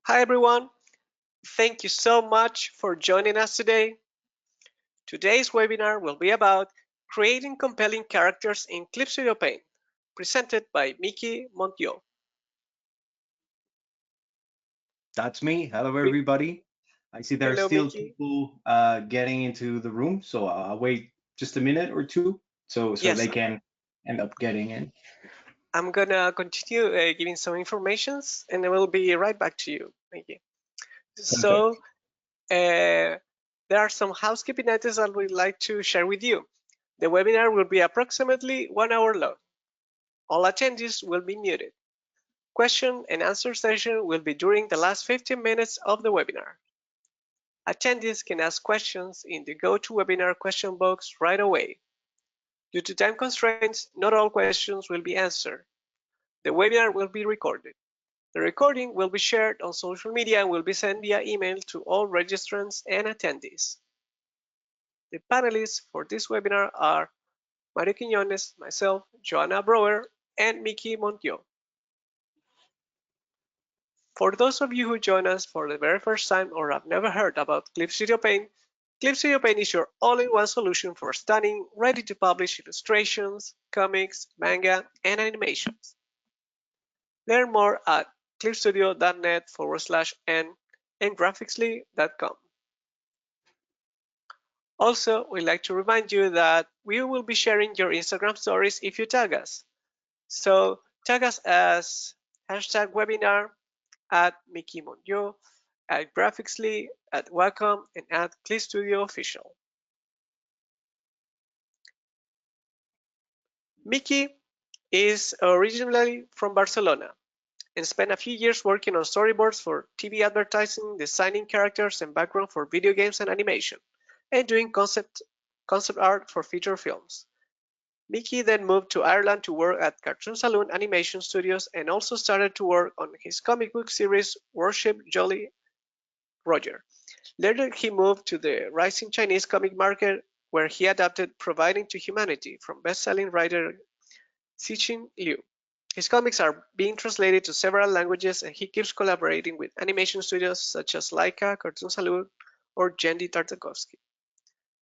Hi everyone, thank you so much for joining us today. Today's webinar will be about creating compelling characters in Clip Studio Paint, presented by Miki Montlló. That's me. Hello, everybody. I see there are Hello still Miki. people getting into the room, so I'll wait just a minute or two so they Yes, can end up getting in. I'm gonna continue giving some informations and I will be right back to you, Miki. So, Perfect. there are some housekeeping items I would like to share with you. The webinar will be approximately 1 hour long. All attendees will be muted. Question and answer session will be during the last 15 minutes of the webinar. Attendees can ask questions in the GoToWebinar question box right away. Due to time constraints, not all questions will be answered. The webinar will be recorded. The recording will be shared on social media and will be sent via email to all registrants and attendees. The panelists for this webinar are Mario Quiñones, myself, Joanna Brower, and Miki Montlló. For those of you who join us for the very first time or have never heard about Clip Studio Paint, Clip Studio Paint is your all-in-one solution for stunning, ready-to-publish illustrations, comics, manga, and animations. Learn more at clipstudio.net/n and graphicsly.com. Also, we'd like to remind you that we will be sharing your Instagram stories if you tag us. So tag us as #webinar, at Miki Montlló, at Graphicsly, at Wacom, and at Clip Studio Official. Miki is originally from Barcelona and spent a few years working on storyboards for TV advertising, designing characters and background for video games and animation, and doing concept art for feature films. Miki then moved to Ireland to work at Cartoon Saloon animation studios and also started to work on his comic book series Warship Jolly Roger. Later he moved to the rising Chinese comic market where he adapted Providing to Humanity from best-selling writer Cixin Liu. His comics are being translated to several languages and he keeps collaborating with animation studios such as Laika, Cartoon Saloon, or Genndy Tartakovsky.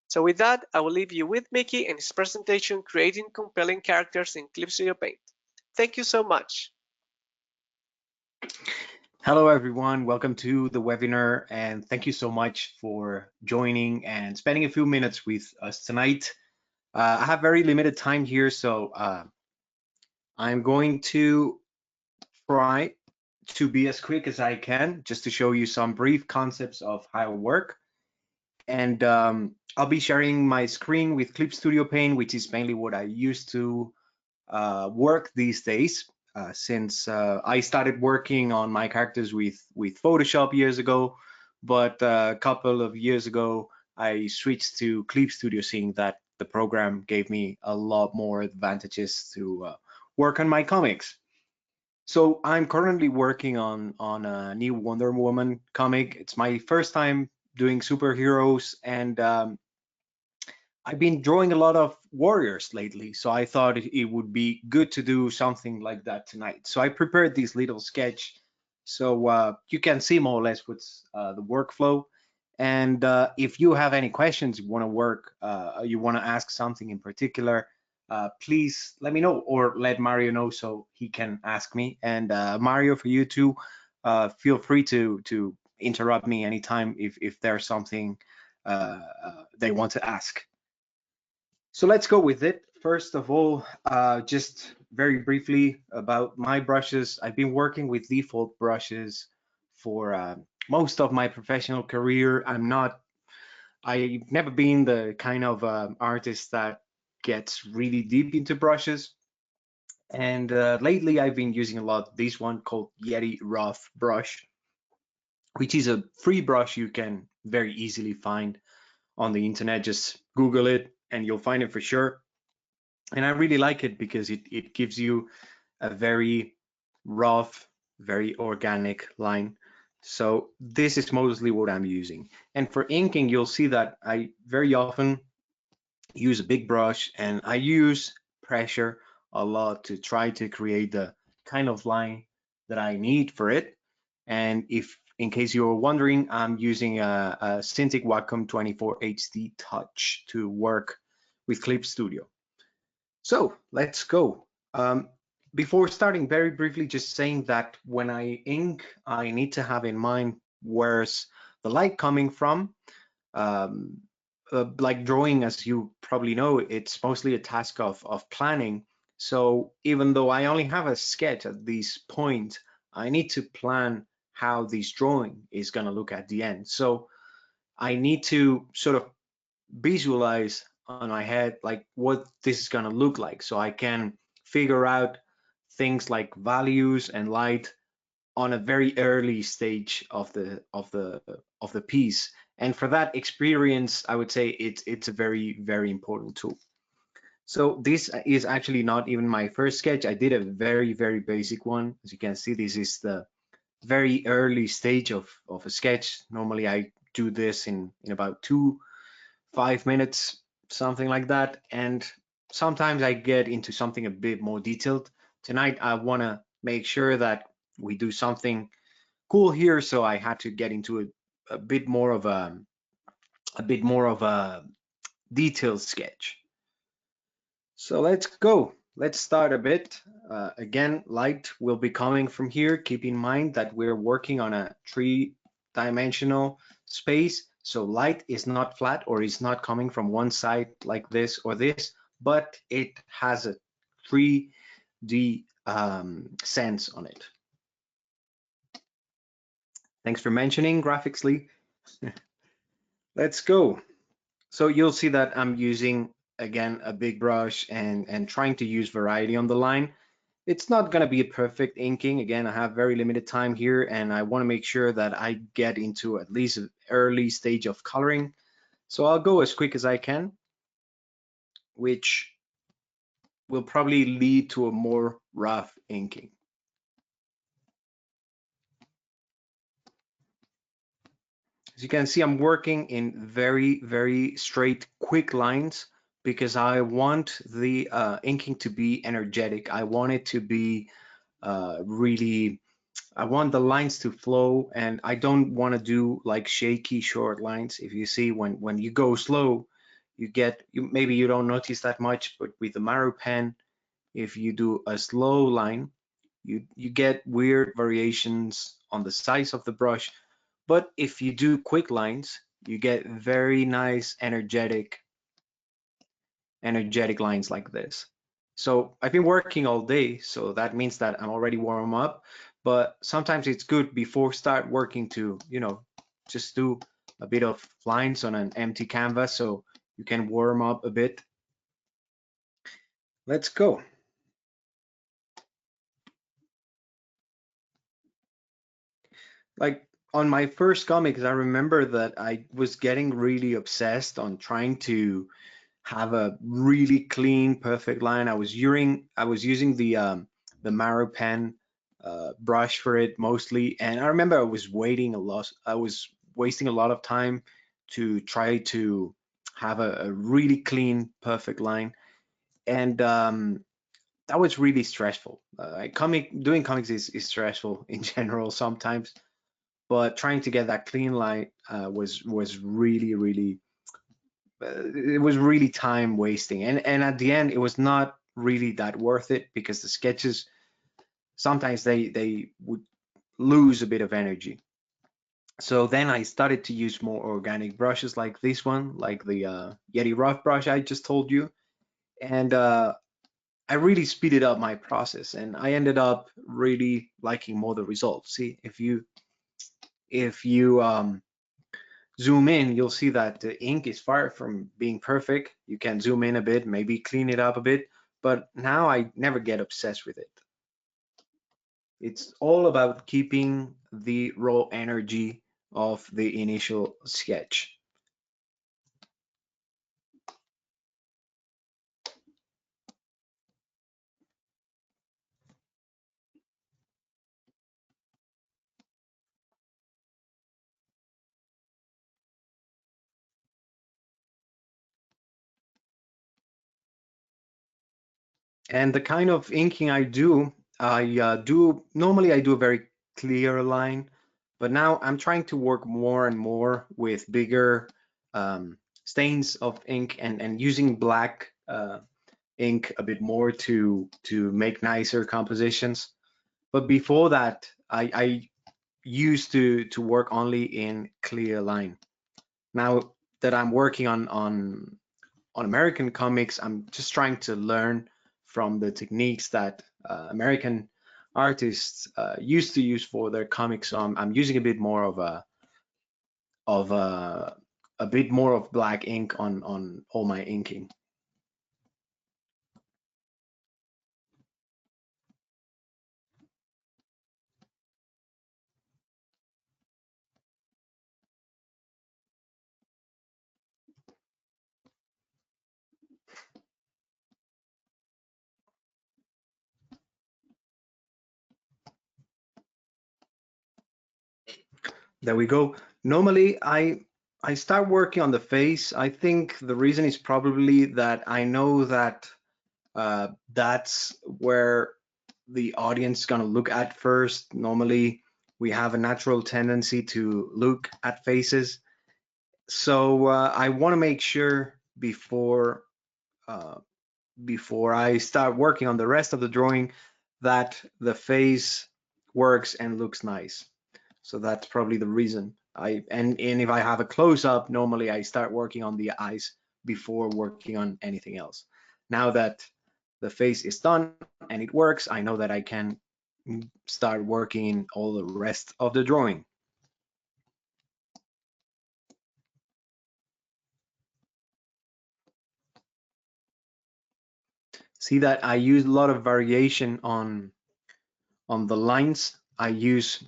So with that, I will leave you with Miki and his presentation Creating Compelling Characters in Clip Studio Paint. Thank you so much. Hello, everyone. Welcome to the webinar, and thank you so much for joining and spending a few minutes with us tonight. I have very limited time here, so I'm going to try to be as quick as I can just to show you some brief concepts of how I work. And I'll be sharing my screen with Clip Studio Paint, which is mainly what I used to work these days. Since I started working on my characters with Photoshop years ago, but a couple of years ago I switched to Clip Studio, seeing that the program gave me a lot more advantages to work on my comics. So I'm currently working on a new Wonder Woman comic. It's my first time doing superheroes, and I've been drawing a lot of warriors lately, so I thought it would be good to do something like that tonight. So I prepared this little sketch so you can see more or less what's the workflow. And if you have any questions, you want to you want to ask something in particular, please let me know or let Mario know so he can ask me. And Mario, for you too, feel free to interrupt me anytime if there's something they want to ask. So let's go with it. First of all, just very briefly about my brushes. I've been working with default brushes for most of my professional career. I've never been the kind of artist that gets really deep into brushes. And lately I've been using a lot this one called Yeti Rough Brush, which is a free brush you can very easily find on the internet. Just Google it and you'll find it for sure. And I really like it because it gives you a very rough, very organic line. So this is mostly what I'm using. And for inking, you'll see that I very often use a big brush and I use pressure a lot to try to create the kind of line that I need for it. And if, in case you're wondering, I'm using a Cintiq Wacom 24 HD Touch to work with Clip Studio. So let's go. Before starting, very briefly, just saying that when I ink, I need to have in mind where's the light coming from. Um, like drawing, as you probably know, it's mostly a task of planning. So even though I only have a sketch at this point, I need to plan how this drawing is going to look at the end. So I need to sort of visualize on my head like what this is going to look like, so I can figure out things like values and light on a very early stage of the piece. And for that experience, I would say it's a very important tool. So this is actually not even my first sketch. I did a very basic one. As you can see, this is the very early stage of a sketch. Normally I do this in about 5 minutes, something like that. And sometimes I get into something a bit more detailed. Tonight I want to make sure that we do something cool here, so I had to get into a bit more of a detailed sketch. So let's go. Let's start a bit. Again, light will be coming from here. Keep in mind that we're working on a three-dimensional space. So light is not flat, or is not coming from one side like this or this, but it has a 3D sense on it. Thanks for mentioning Graphics Lee. Let's go. So you'll see that I'm using, again, a big brush and trying to use variety on the line. It's not going to be a perfect inking. Again, I have very limited time here, and I want to make sure that I get into at least an early stage of coloring. So I'll go as quick as I can, which will probably lead to a more rough inking. As you can see, I'm working in very straight, quick lines because I want the inking to be energetic. I want it to be really, I want the lines to flow, and I don't want to do like shaky short lines. If you see, when you go slow, you get, maybe you don't notice that much, but with the Maru pen, if you do a slow line, you get weird variations on the size of the brush. But if you do quick lines, you get very nice energetic lines like this. So I've been working all day, so that means that I'm already warm up, but sometimes it's good before start working to, just do a bit of lines on an empty canvas so you can warm up a bit. Let's go. Like on my first comics, I remember that I was getting really obsessed on trying to have a really clean, perfect line. I was using the Maro pen brush for it mostly, and I remember I was waiting a lot. I was wasting a lot of time to try to have a really clean, perfect line, and that was really stressful. Doing comics is stressful in general sometimes, but trying to get that clean line was really it was really time wasting, and at the end it was not really that worth it because the sketches sometimes they would lose a bit of energy. So then I started to use more organic brushes like this one, like the Yeti rough brush I just told you, and I really speeded up my process, and I ended up really liking more the results. See, if you zoom in, you'll see that the ink is far from being perfect. You can zoom in a bit, maybe clean it up a bit, but now I never get obsessed with it. It's all about keeping the raw energy of the initial sketch. And the kind of inking I do, normally I do a very clear line, but now I'm trying to work more and more with bigger stains of ink and using black ink a bit more to make nicer compositions. But before that, I used to work only in clear line. Now that I'm working on American comics, I'm just trying to learn from the techniques that American artists used to use for their comics. So I'm using a bit more of a bit more of black ink on all my inking. There we go. Normally, I start working on the face. I think the reason is probably that I know that that's where the audience is gonna look at first. Normally, we have a natural tendency to look at faces. So I want to make sure uh, before I start working on the rest of the drawing that the face works and looks nice. So that's probably the reason. And if I have a close up, normally I start working on the eyes before working on anything else. Now that the face is done and it works, I know that I can start working all the rest of the drawing. See that I use a lot of variation on the lines. I use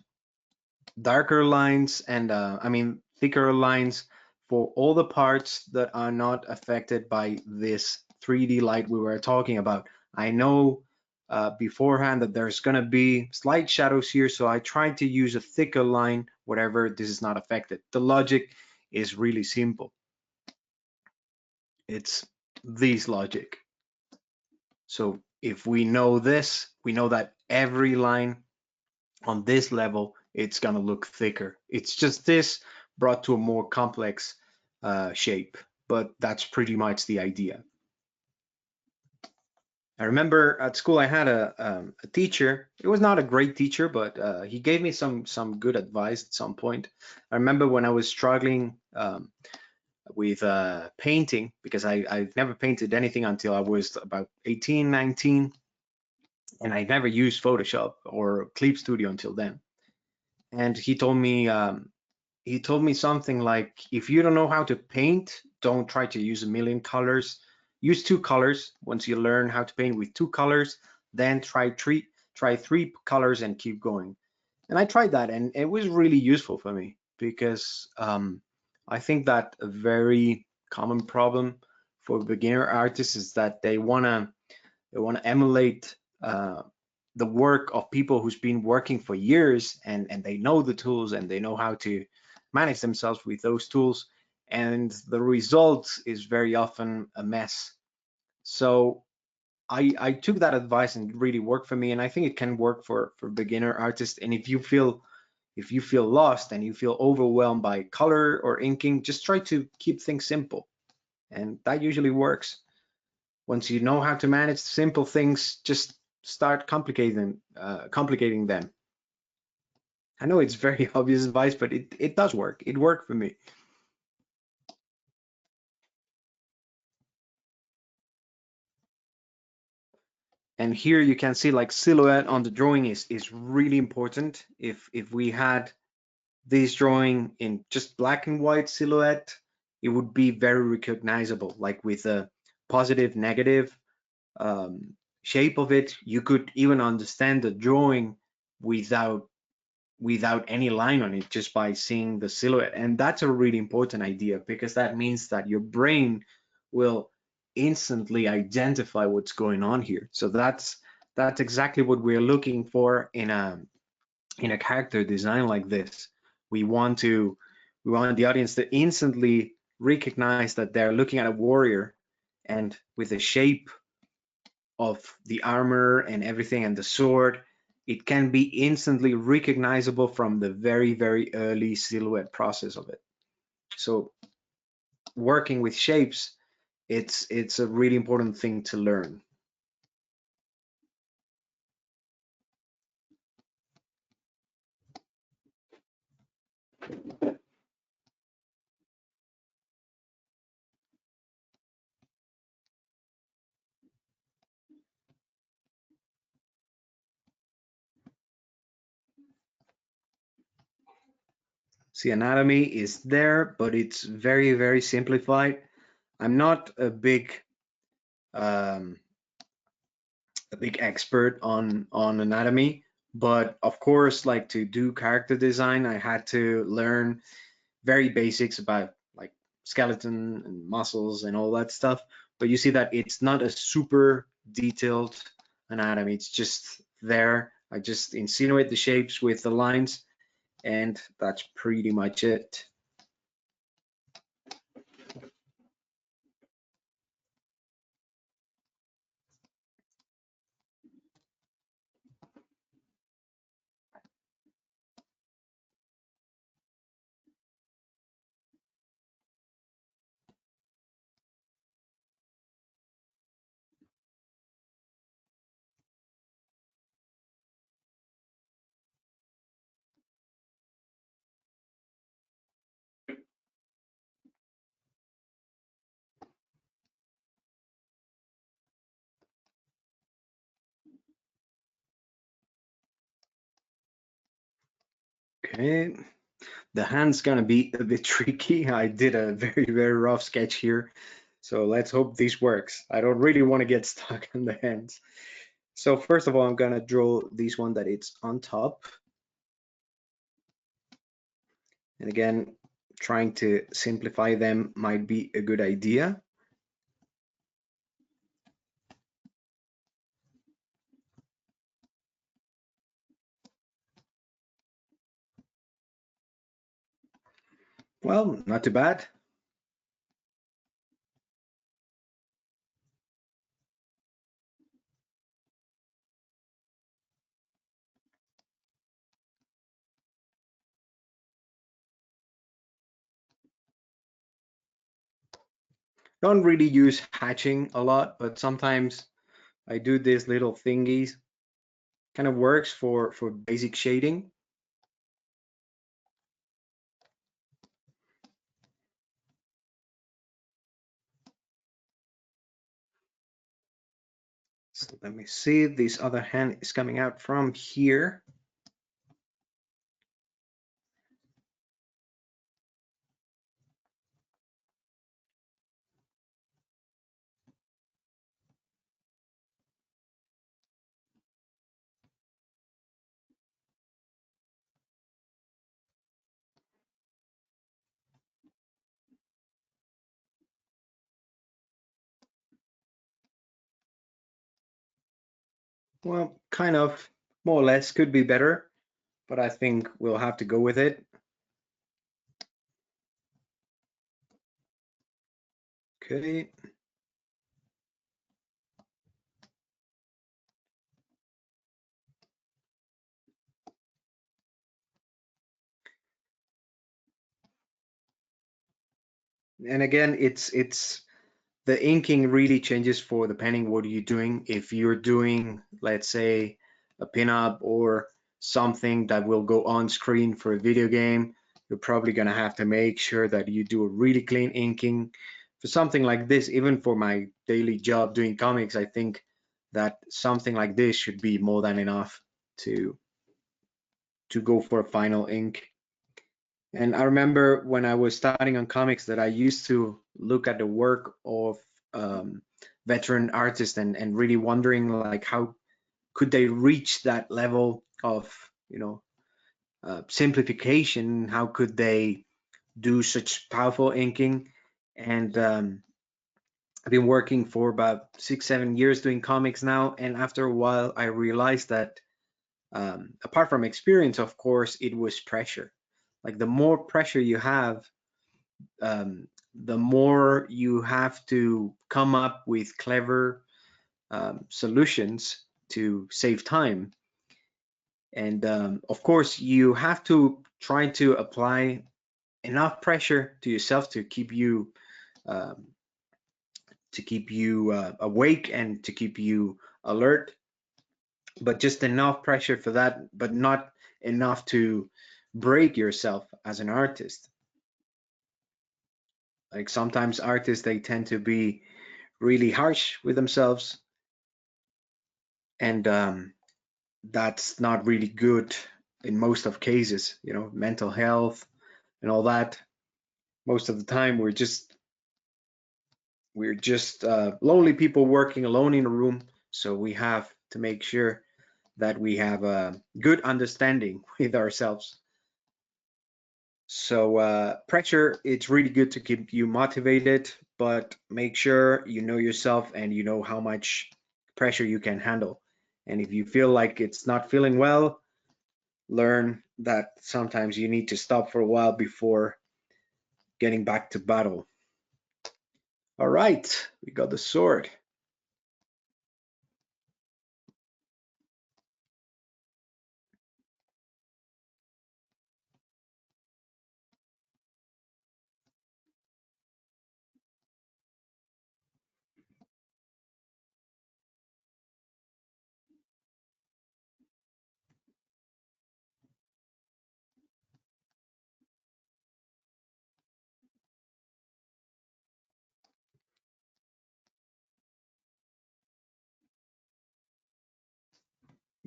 darker lines and I mean thicker lines for all the parts that are not affected by this 3D light we were talking about. I know beforehand that there's going to be slight shadows here, so I try to use a thicker line whatever this is not affected. The logic is really simple. It's this logic. So if we know this, we know that every line on this level, it's gonna look thicker. It's just this brought to a more complex shape, but that's pretty much the idea. I remember at school I had a teacher. It was not a great teacher, but he gave me some good advice at some point. I remember when I was struggling with painting because I've never painted anything until I was about 18, 19, and I never used Photoshop or Clip Studio until then. And he told me something like, if you don't know how to paint, don't try to use a million colors. Use two colors. Once you learn how to paint with two colors, then try three colors and keep going. And I tried that, and it was really useful for me because I think that a very common problem for beginner artists is that they wanna emulate the work of people who's been working for years and they know the tools and they know how to manage themselves with those tools, and the result is very often a mess. So I took that advice and it really worked for me, and I think it can work for beginner artists. And if you feel lost and you feel overwhelmed by color or inking, just try to keep things simple, and that usually works. Once you know how to manage simple things, just start complicating them. I know it's very obvious advice, but it does work. It worked for me. And here you can see like silhouette on the drawing is really important. If we had this drawing in just black and white silhouette, it would be very recognizable, like with a positive, negative shape of it. You could even understand the drawing without any line on it just by seeing the silhouette. And that's a really important idea because that means that your brain will instantly identify what's going on here. So that's exactly what we're looking for in a character design like this. We want the audience to instantly recognize that they're looking at a warrior, and with the shape of the armor and everything and the sword, it can be instantly recognizable from the very, very early silhouette process of it. So working with shapes, it's a really important thing to learn. See, anatomy is there, but it's very, very simplified. I'm not um, a big expert on anatomy, but of course, like to do character design, I had to learn very basics about like skeleton and muscles and all that stuff. But you see that it's not a super detailed anatomy. It's just there. I just insinuate the shapes with the lines, and that's pretty much it. Okay, the hand's gonna be a bit tricky. I did a very, very rough sketch here. So let's hope this works. I don't really want to get stuck on the hands. So first of all, I'm gonna draw this one that it's on top. And again, trying to simplify them might be a good idea. Well, not too bad. Don't really use hatching a lot, but sometimes I do these little thingies. Kind of works for basic shading. So let me see, this other hand is coming out from here. Well, kind of, more or less, could be better, but I think we'll have to go with it. Okay. And again, it's the inking really changes for depending what you're doing. If you're doing, let's say, a pinup or something that will go on screen for a video game, you're probably gonna have to make sure that you do a really clean inking. For something like this, even for my daily job doing comics, I think that something like this should be more than enough to go for a final ink. And I remember when I was starting on comics that I used to look at the work of veteran artists and really wondering like how could they reach that level of simplification? How could they do such powerful inking? And I've been working for about 6-7 years doing comics now, and after a while I realized that apart from experience, of course, it was pressure. Like the more pressure you have, the more you have to come up with clever solutions to save time. And of course, you have to try to apply enough pressure to yourself um, to keep you awake and to keep you alert, but just enough pressure for that, but not enough to break yourself as an artist. Like sometimes artists, they tend to be really harsh with themselves, and that's not really good in most of cases. You know, mental health and all that. Most of the time, we're just lonely people working alone in a room. So we have to make sure that we have a good understanding with ourselves. So pressure, it's really good to keep you motivated, but make sure you know yourself and you know how much pressure you can handle. And if you feel like it's not feeling well, learn that sometimes you need to stop for a while before getting back to battle. All right, we got the sword.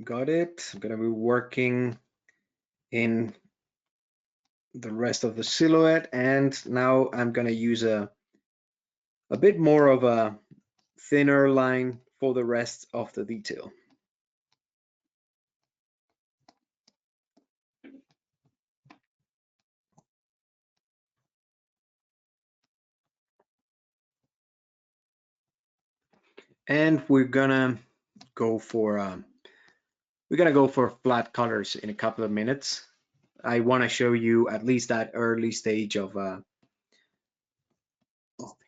Got it. I'm gonna be working in the rest of the silhouette, and now I'm gonna use a bit more of a thinner line for the rest of the detail. And go for we're gonna go for flat colors in a couple of minutes. I want to show you at least that early stage of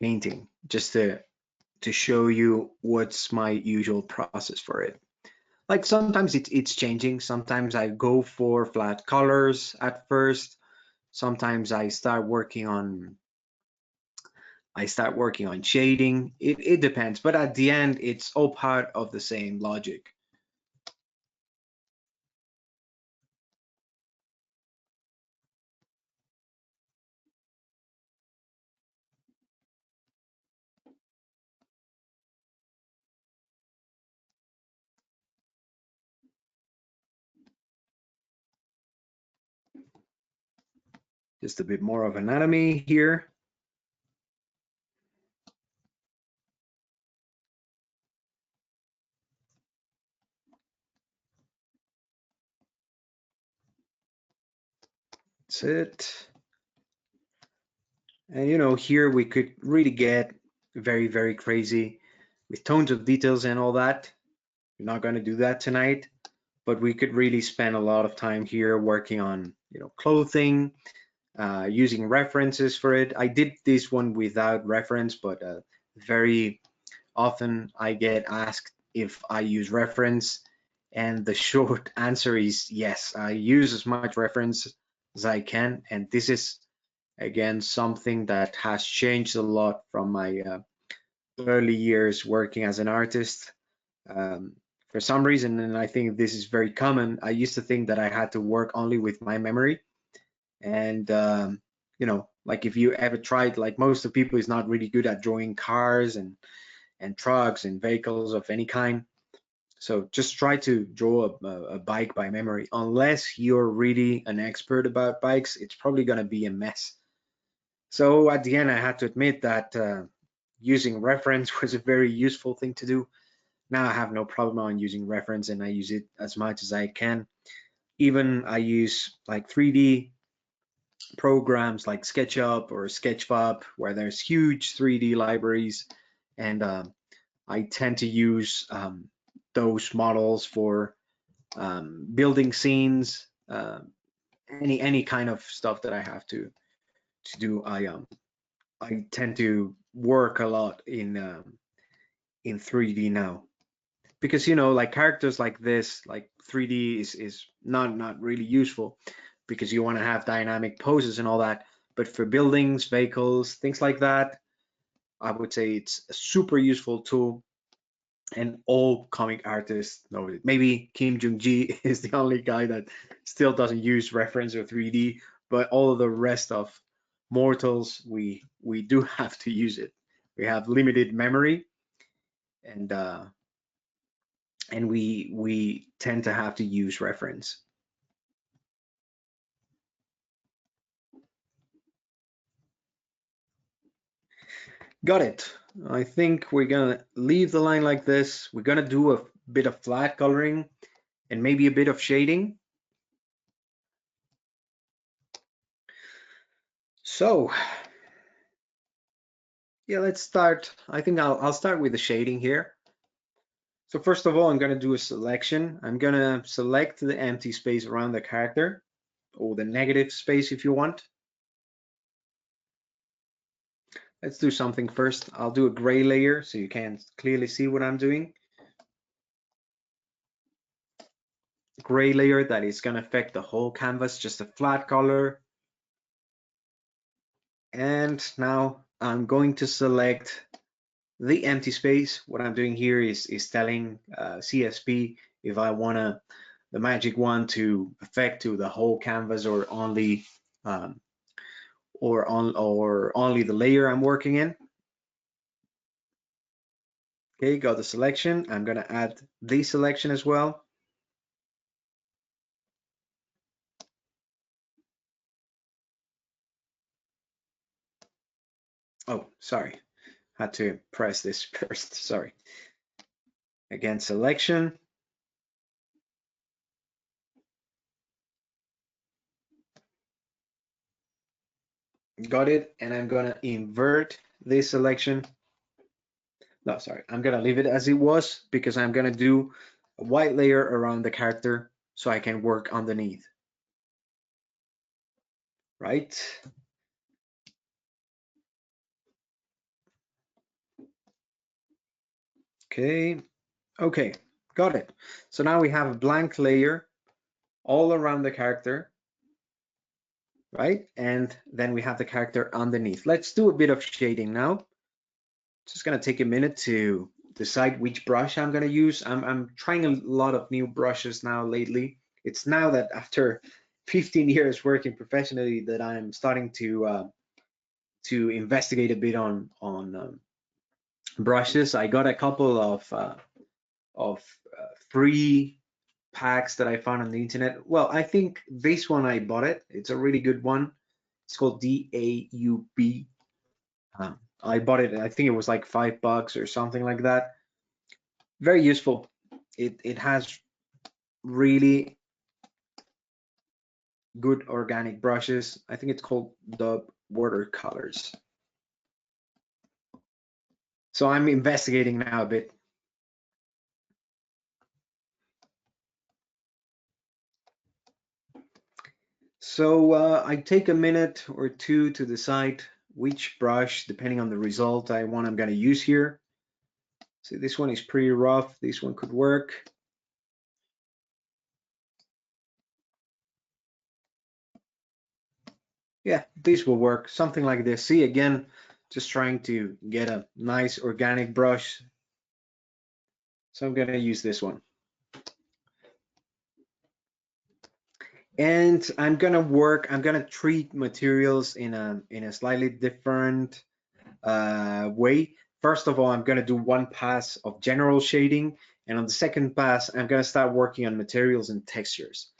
painting, just to show you what's my usual process for it. Like sometimes it's changing. Sometimes I go for flat colors at first. Sometimes I start working on shading. It depends, but at the end, it's all part of the same logic. Just a bit more of anatomy here. That's it. And you know, here we could really get very, very crazy with tons of details and all that. We're not going to do that tonight, but we could really spend a lot of time here working on, you know, clothing, using references for it. I did this one without reference, but very often I get asked if I use reference, and the short answer is yes. I use as much reference as I can, and this is again something that has changed a lot from my early years working as an artist. Um, for some reason, and I think this is very common, I used to think that I had to work only with my memory. And, you know, like if you ever tried, like most of the people is not really good at drawing cars and trucks and vehicles of any kind. So just try to draw a bike by memory. Unless you're really an expert about bikes, it's probably going to be a mess. So at the end, I had to admit that using reference was a very useful thing to do. Now I have no problem on using reference, and I use it as much as I can. Even I use like 3D programs like SketchUp or Sketchfab, where there's huge 3D libraries, and I tend to use those models for building scenes, any kind of stuff that I have to do. I tend to work a lot in 3D now. because you know, like characters like this, like 3D is not really useful because you want to have dynamic poses and all that. But for buildings, vehicles, things like that, I would say it's a super useful tool, and all comic artists know it. Maybe Kim Jung-gi is the only guy that still doesn't use reference or 3D, but all of the rest of mortals, we do have to use it. We have limited memory, and we tend to have to use reference. Got it. I think we're gonna leave the line like this. We're gonna do a bit of flat coloring and maybe a bit of shading. So yeah, let's start. I think I'll start with the shading here. So first of all, I'm gonna do a selection. I'm gonna select the empty space around the character, or the negative space if you want. Let's do something first. I'll do a gray layer so you can clearly see what I'm doing. Gray layer that is gonna affect the whole canvas, just a flat color. And now I'm going to select the empty space. What I'm doing here is telling CSP if I wanna the magic wand to affect to the whole canvas or only only the layer I'm working in. Okay, got the selection. I'm gonna add the selection as well. Oh, sorry, had to press this first, sorry. Again, selection. Got it, and I'm gonna invert this selection. No, sorry, I'm gonna leave it as it was because I'm gonna do a white layer around the character so I can work underneath, right? Okay, okay, got it. So now we have a blank layer all around the character, right? And then we have the character underneath. Let's do a bit of shading now. Just gonna take a minute to decide which brush I'm gonna use. I'm trying a lot of new brushes now lately. It's now that after 15 years working professionally that I'm starting to investigate a bit on brushes. I got a couple of free packs that I found on the internet. Well, I think this one I bought it. It's a really good one. It's called DAUB. I bought it. I think it was like $5 or something like that. Very useful. It has really good organic brushes. I think it's called the watercolors. So I'm investigating now a bit. So I take a minute or two to decide which brush, depending on the result I'm going to use here. So this one is pretty rough. This one could work. Yeah, this will work. Something like this. See, again, just trying to get a nice organic brush. So I'm going to use this one. And I'm going to treat materials in a slightly different way. First of all, I'm going to do one pass of general shading, and on the second pass, I'm going to start working on materials and textures.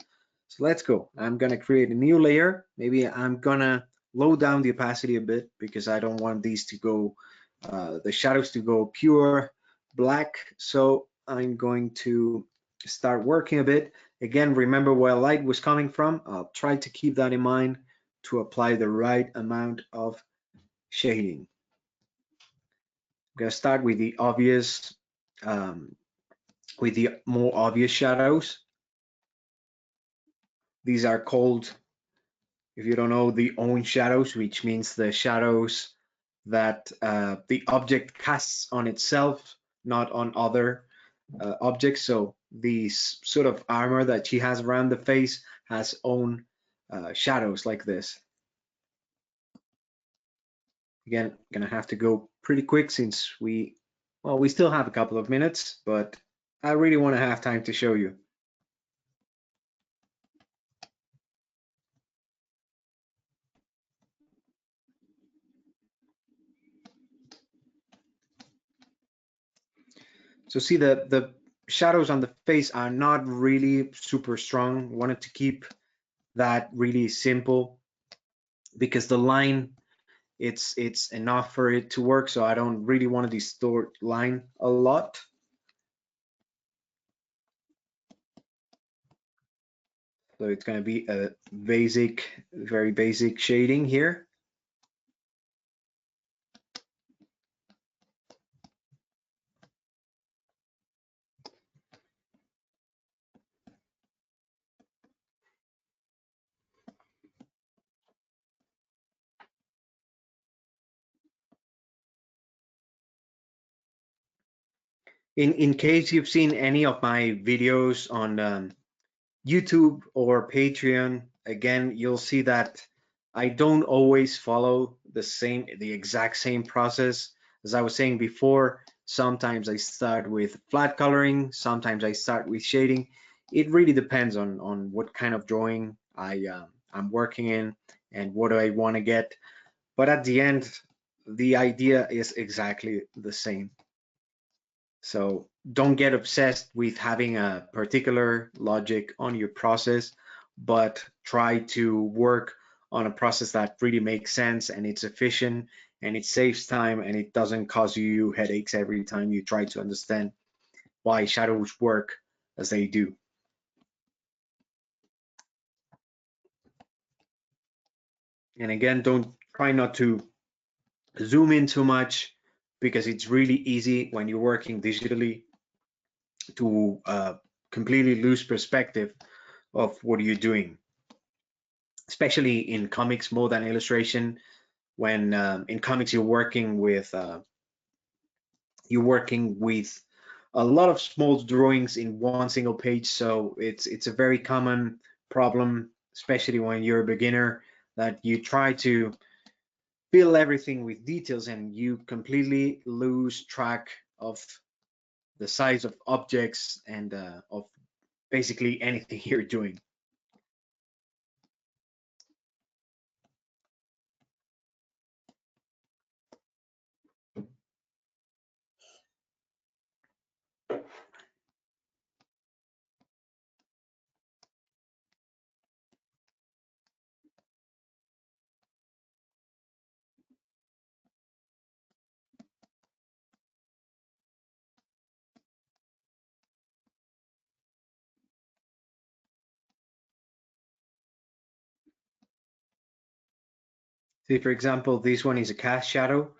So let's go. I'm going to create a new layer. Maybe I'm going to low down the opacity a bit because I don't want these to go, the shadows to go pure black. So I'm going to start working a bit. Again, remember where light was coming from. I'll try to keep that in mind to apply the right amount of shading. I'm going to start with the obvious, with the more obvious shadows. These are called, if you don't know, the own shadows, which means the shadows that the object casts on itself, not on other objects. So the sort of armor that she has around the face has own shadows like this. Again, gonna have to go pretty quick since we still have a couple of minutes, but I really want to have time to show you. So see the shadows on the face are not really super strong. Wanted to keep that really simple because the line it's enough for it to work. So I don't really want to distort line a lot. So it's going to be a basic, very basic shading here. In case you've seen any of my videos on YouTube or Patreon, again, you'll see that I don't always follow the exact same process. As I was saying before, sometimes I start with flat coloring, sometimes I start with shading. It really depends on what kind of drawing I'm working in and what do I want to get. But at the end, the idea is exactly the same. So don't get obsessed with having a particular logic on your process, but try to work on a process that really makes sense and it's efficient and it saves time and it doesn't cause you headaches every time you try to understand why shadows work as they do. And again, don't try not to zoom in too much because it's really easy when you're working digitally to completely lose perspective of what you're doing, especially in comics more than illustration. When in comics you're working with a lot of small drawings in one single page, so it's a very common problem, especially when you're a beginner, that you try to fill everything with details and you completely lose track of the size of objects and of basically anything you're doing. See, for example, this one is a cast shadow.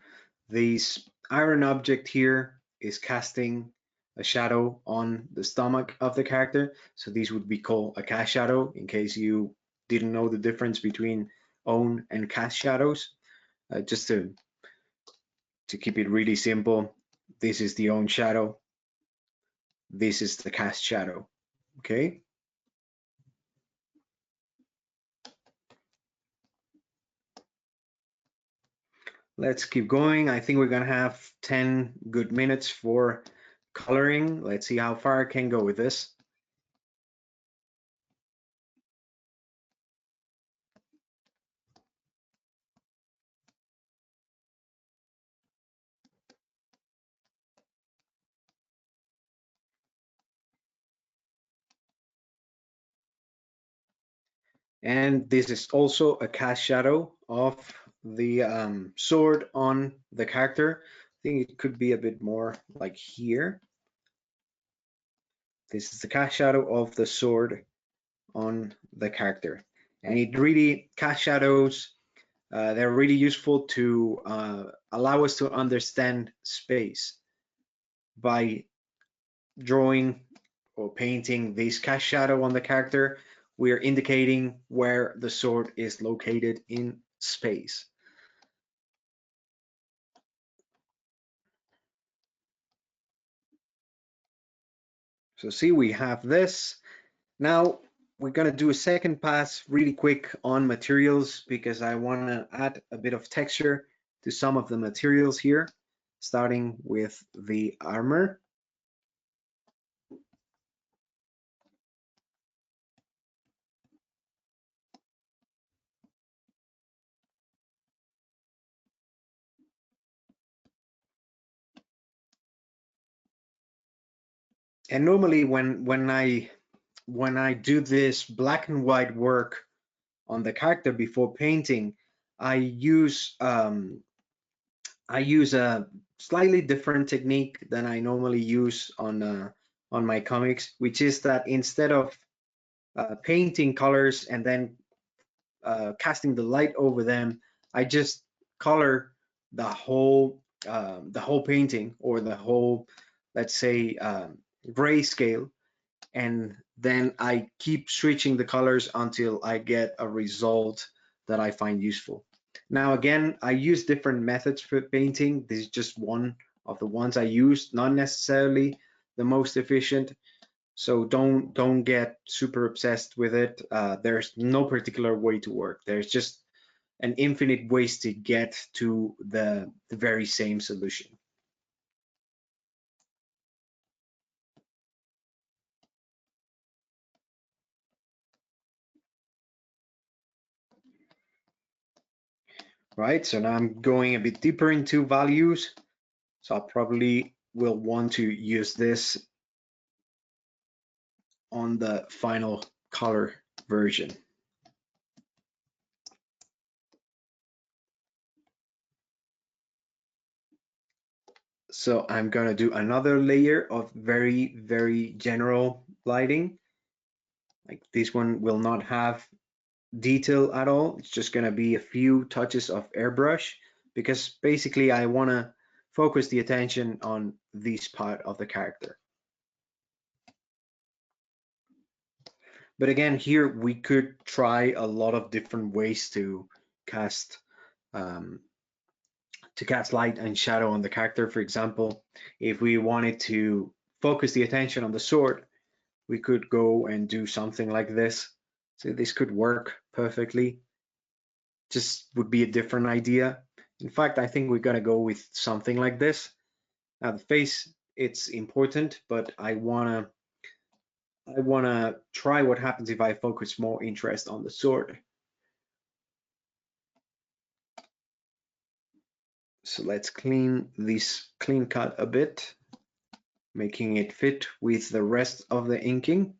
This iron object here is casting a shadow on the stomach of the character. So these would be called a cast shadow in case you didn't know the difference between own and cast shadows. Just to keep it really simple, this is the own shadow. This is the cast shadow. Okay. Let's keep going. I think we're gonna have 10 good minutes for coloring. Let's see how far I can go with this. And this is also a cast shadow of the sword on the character. I think it could be a bit more like here. This is the cast shadow of the sword on the character. And it really, cast shadows, they're really useful to allow us to understand space. By drawing or painting this cast shadow on the character, we are indicating where the sword is located in space. So see, we have this. Now we're going to do a second pass really quick on materials because I want to add a bit of texture to some of the materials here, starting with the armor. And normally when I do this black and white work on the character before painting, I use a slightly different technique than I normally use on my comics, which is that instead of painting colors and then casting the light over them, I just color the whole painting or the whole, let's say, grayscale, and then I keep switching the colors until I get a result that I find useful. Now again, I use different methods for painting. This is just one of the ones I use, not necessarily the most efficient. So don't get super obsessed with it. There's no particular way to work. There's just an infinite ways to get to the very same solution. Right, so now I'm going a bit deeper into values. So I probably will want to use this on the final color version. So I'm going to do another layer of very, very general lighting. Like this one will not have detail at all. It's just going to be a few touches of airbrush because basically I want to focus the attention on this part of the character. But again, here we could try a lot of different ways cast um, to cast light and shadow on the character. For example, if we wanted to focus the attention on the sword, we could go and do something like this. So this could work perfectly. Just would be a different idea. In fact, I think we're gonna go with something like this. Now the face, it's important, but I wanna try what happens if I focus more interest on the sword. So let's clean this clean cut a bit, making it fit with the rest of the inking.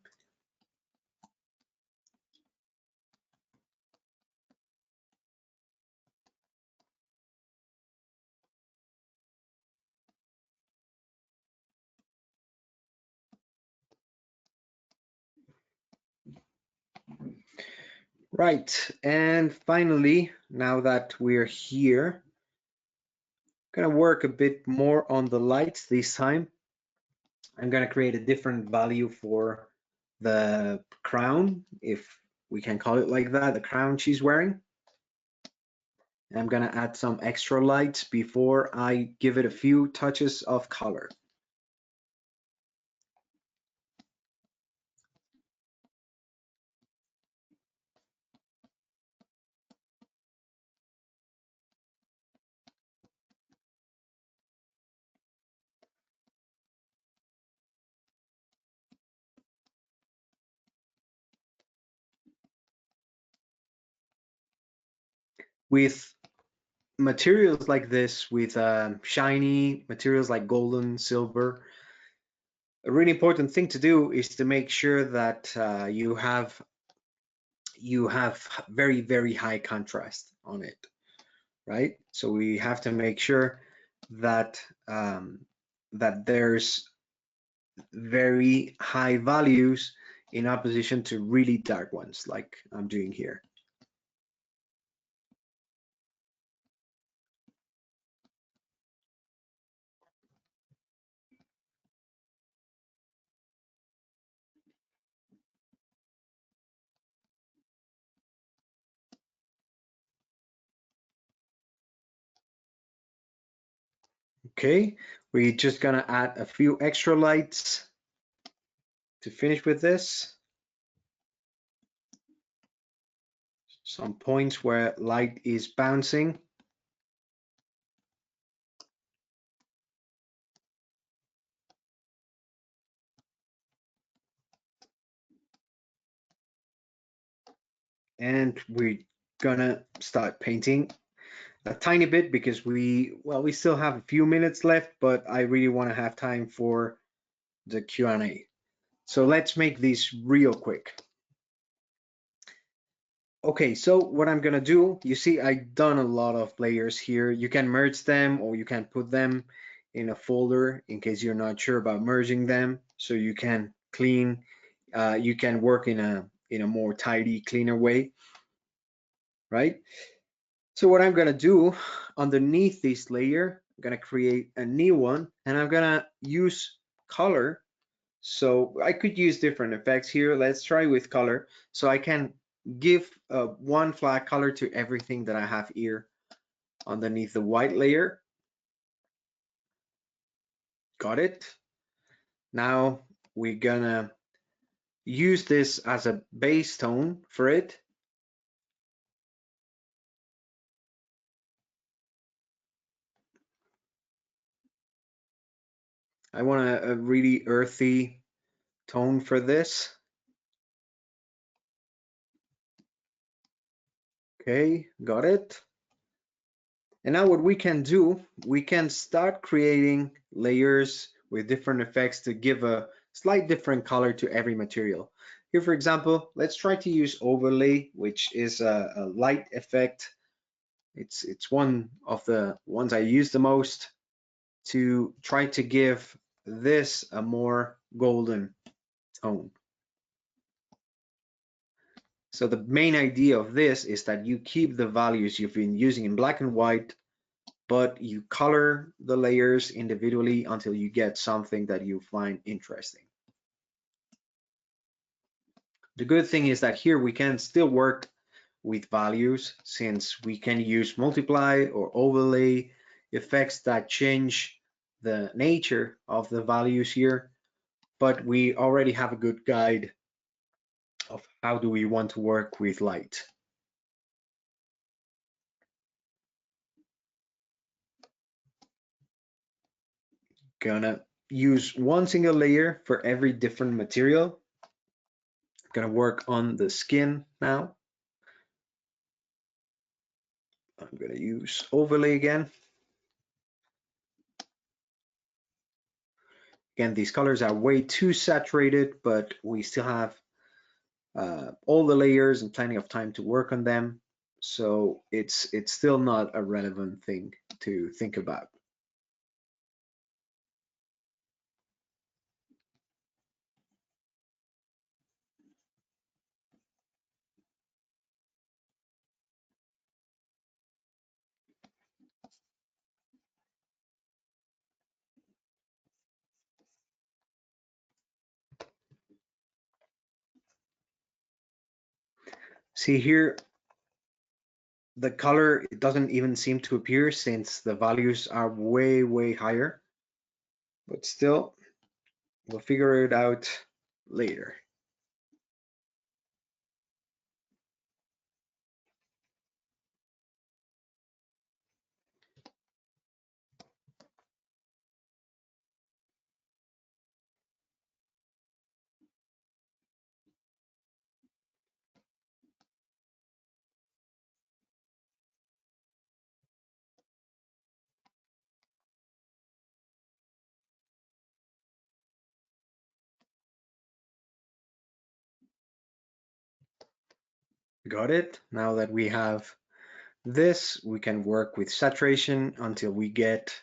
Right, and finally, now that we're here, gonna work a bit more on the lights this time. I'm gonna create a different value for the crown, if we can call it like that, the crown she's wearing. I'm gonna add some extra lights before I give it a few touches of color. With materials like this, with shiny materials like golden, silver, a really important thing to do is to make sure that you have very, very high contrast on it, right? So we have to make sure that that there's very high values in opposition to really dark ones, like I'm doing here. Okay, we're just gonna add a few extra lights to finish with this. Some points where light is bouncing. And we're gonna start painting a tiny bit because we still have a few minutes left, but I really want to have time for the Q&A. So let's make this real quick. Okay, so what I'm gonna do, you see I've done a lot of layers here. You can merge them or you can put them in a folder in case you're not sure about merging them, so you can clean, you can work in a more tidy, cleaner way, right? So what I'm gonna do underneath this layer, I'm gonna create a new one and I'm gonna use color. So I could use different effects here. Let's try with color. So I can give one flat color to everything that I have here underneath the white layer. Got it. Now we're gonna use this as a base tone for it. I want a really earthy tone for this. Okay, got it. And now what we can do, we can start creating layers with different effects to give a slight different color to every material. Here, for example, let's try to use overlay, which is a light effect. It's one of the ones I use the most to try to give this a more golden tone. So the main idea of this is that you keep the values you've been using in black and white, but you color the layers individually until you get something that you find interesting. The good thing is that here we can still work with values, since we can use multiply or overlay effects that change the nature of the values here, but we already have a good guide of how do we want to work with light. Gonna use one single layer for every different material. Gonna work on the skin now. I'm gonna use overlay again. Again, these colors are way too saturated, but we still have all the layers and plenty of time to work on them. So it's still not a relevant thing to think about. See here, the color, it doesn't even seem to appear since the values are way, way higher, but still, we'll figure it out later. Got it? Now that we have this, we can work with saturation until we get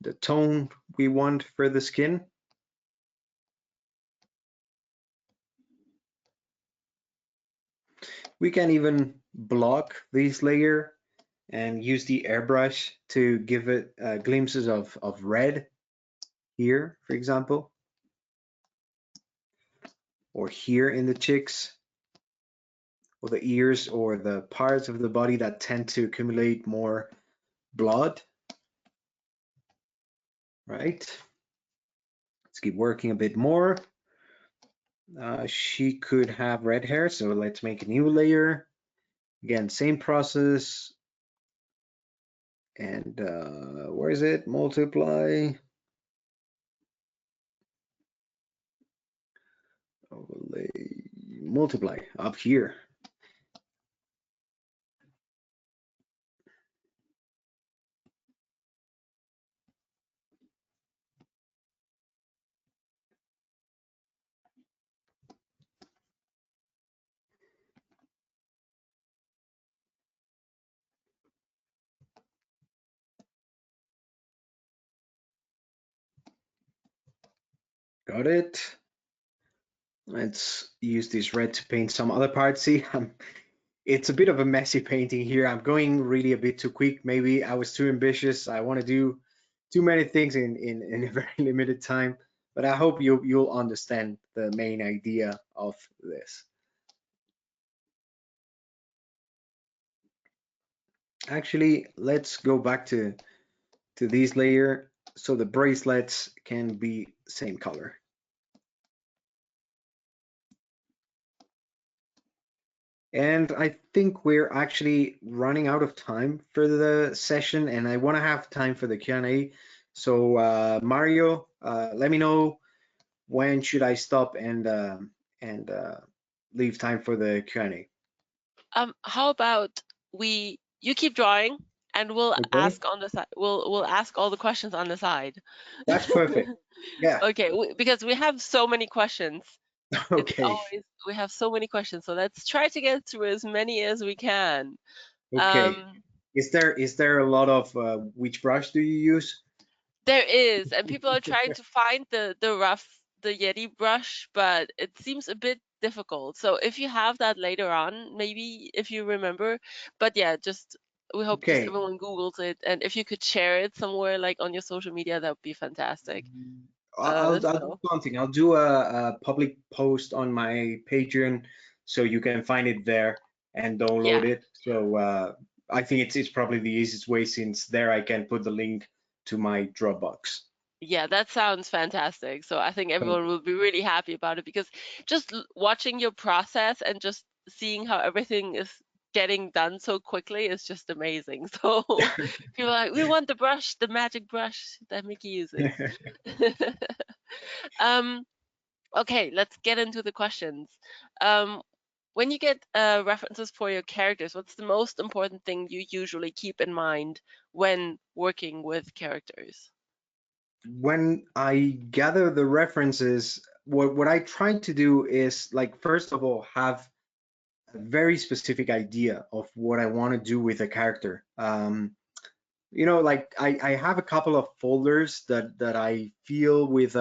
the tone we want for the skin. We can even block this layer and use the airbrush to give it glimpses of red here, for example, or here in the cheeks, or the ears, or the parts of the body that tend to accumulate more blood, right? Let's keep working a bit more. She could have red hair, so let's make a new layer. Again, same process. And where is it? Multiply. Overlay. Multiply up here. Got it. Let's use this red to paint some other parts. See, it's a bit of a messy painting here. I'm going really a bit too quick. Maybe I was too ambitious. I want to do too many things in a very limited time. But I hope you'll understand the main idea of this. Actually, let's go back to this layer so the bracelets can be same color. And I think we're actually running out of time for the session, and I want to have time for the Q&A. So Mario, let me know when should I stop and leave time for the Q&A. How about you keep drawing and we'll Okay, ask on the side. We'll ask all the questions on the side. that's perfect. Yeah. Okay, because we have so many questions. It's Okay. always we have so many questions, so let's try to get through as many as we can. Okay. Is there a lot of which brush do you use? There is, and people are trying to find the Yeti brush, but it seems a bit difficult. So if you have that later on, maybe if you remember, but yeah, just we hope just Okay. everyone Googles it, and if you could share it somewhere like on your social media, that would be fantastic. I'll do something. I'll do a public post on my Patreon so you can find it there and download it. So I think it's probably the easiest way, since there I can put the link to my Dropbox. Yeah, that sounds fantastic. So I think everyone will be really happy about it, because just watching your process and just seeing how everything is getting done so quickly is just amazing. So people are like, we want the brush, the magic brush that Miki uses. Okay, let's get into the questions. When you get references for your characters, what's the most important thing you usually keep in mind when working with characters? When I gather the references, what I try to do is, like, first of all, have a very specific idea of what I want to do with a character. You know, like I have a couple of folders that I feel with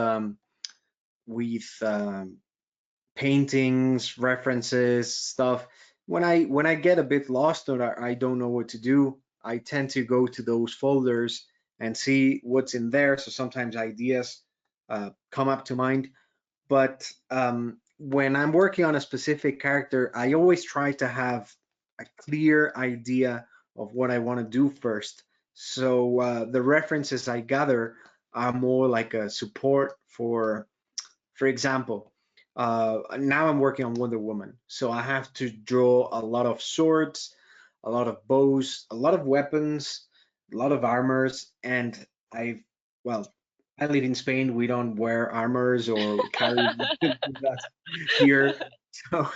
paintings, references, stuff. When I get a bit lost or I don't know what to do, I tend to go to those folders and see what's in there. So sometimes ideas come up to mind. But when I'm working on a specific character, I always try to have a clear idea of what I want to do first. So the references I gather are more like a support for example, now I'm working on Wonder Woman, so I have to draw a lot of swords, a lot of bows, a lot of weapons, a lot of armors, and well, I live in Spain. We don't wear armors or carry with us here, so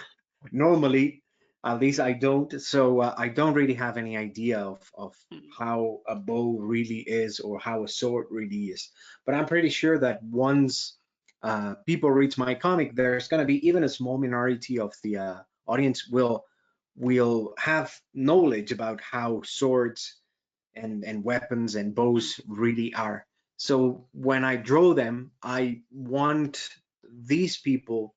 normally, at least I don't. So I don't really have any idea of how a bow really is or how a sword really is. But I'm pretty sure that once people read my comic, there's going to be even a small minority of the audience will have knowledge about how swords and weapons and bows really are. So when I draw them, I want these people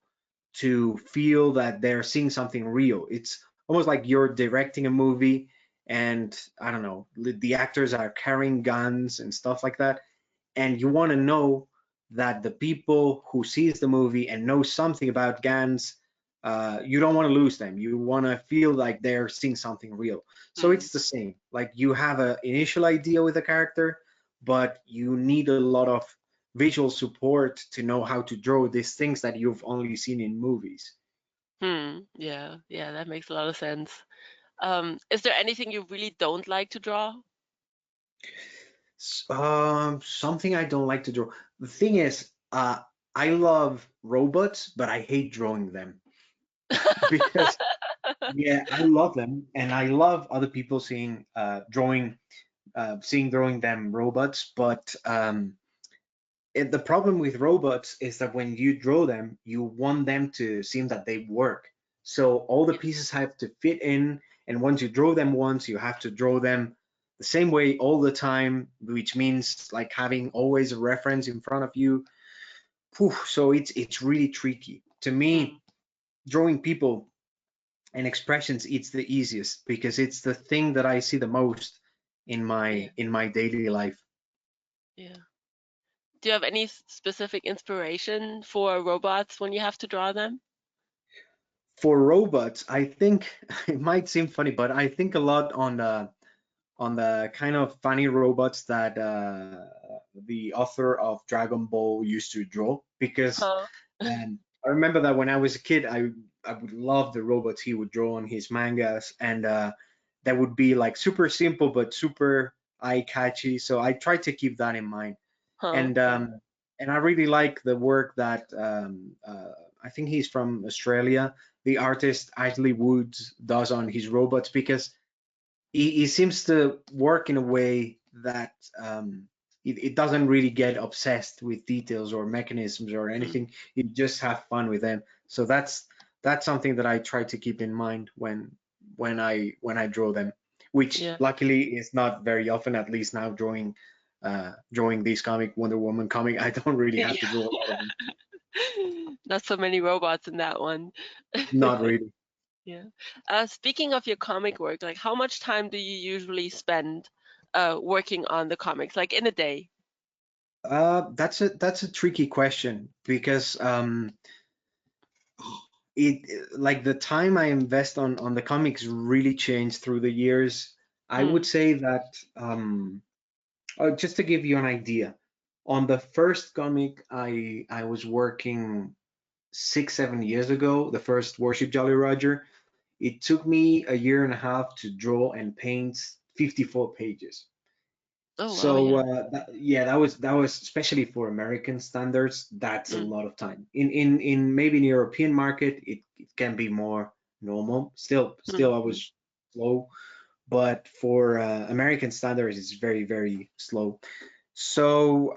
to feel that they're seeing something real. It's almost like you're directing a movie, and I don't know, the actors are carrying guns and stuff like that, and you want to know that the people who sees the movie and know something about guns, you don't want to lose them. You want to feel like they're seeing something real. So it's the same. Like, you have an initial idea with a character, but you need a lot of visual support to know how to draw these things that you've only seen in movies. Yeah, yeah, that makes a lot of sense. Is there anything you really don't like to draw? Something I don't like to draw. The thing is, I love robots, but I hate drawing them because yeah, I love them, and I love other people seeing drawing them robots. But the problem with robots is that when you draw them, you want them to seem that they work. So all the Yeah. pieces have to fit in, and once you draw them once, you have to draw them the same way all the time, which means like having always a reference in front of you. Whew, so it's really tricky. To Mm, me, drawing people and expressions, it's the easiest because it's the thing that I see the most yeah, in my daily life. yeah. Do you have any specific inspiration for robots when you have to draw them? For robots, I think it might seem funny, but I think a lot on the kind of funny robots that the author of Dragon Ball used to draw. Because Huh? I remember that when I was a kid, I would love the robots he would draw on his mangas, and that would be like super simple but super eye catchy. So I tried to keep that in mind, Huh? and I really like the work that I think he's from Australia, the artist Ashley Woods does on his robots, because he seems to work in a way that it doesn't really get obsessed with details or mechanisms or Mm, anything. You just have fun with them. So that's something that I try to keep in mind when I draw them, which yeah. luckily is not very often. At least now drawing this comic, Wonder Woman comic, I don't really have to draw a lot of them. Not so many robots in that one. Not really. Yeah. Speaking of your comic work, like how much time do you usually spend working on the comics, like in a day? That's a tricky question because it like the time I invest on the comics really changed through the years. I would Mm. say that just to give you an idea, on the first comic I was working 6 7 years ago, the first Warship Jolly Roger. It took me a year and a half to draw and paint 54 pages. Oh wow, So yeah. yeah, that was especially for American standards. That's a Mm. lot of time. In maybe in the European market, it can be more normal. Still, I Mm. was slow, but for American standards, it's very slow. So